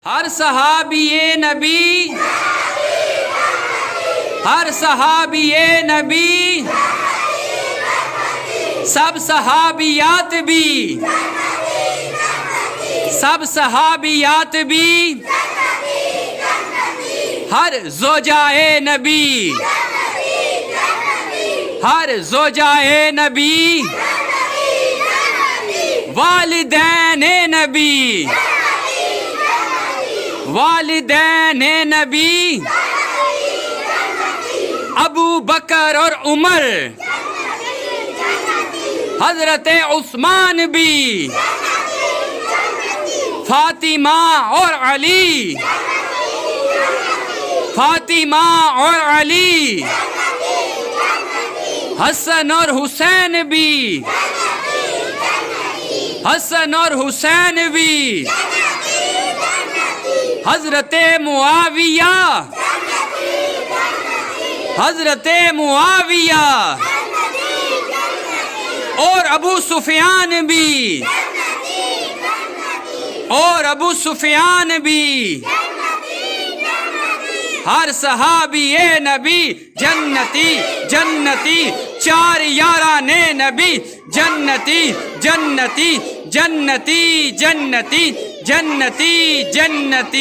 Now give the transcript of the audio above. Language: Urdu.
ہر صحابی نبی، ہر صحابی نبی، سب صحابیات بھی، سب صحابیات بھی، ہر زوجائے نبی، ہر زوجائے نبی، والدین نبی، والدین نبی، ابو بکر اور عمر، حضرت عثمان بھی، فاطمہ اور علی، فاطمہ اور علی، حسن اور حسین بھی، حسن اور حسین بھی، حضرت معاویہ، حضرت معاویہ اور ابو سفیان بھی، اور ابو سفیان بھی، ہر صحابی نبی جنتی جنتی، چار یاران نبی جنتی جنتی جنتی جنتی جنتی جنتی۔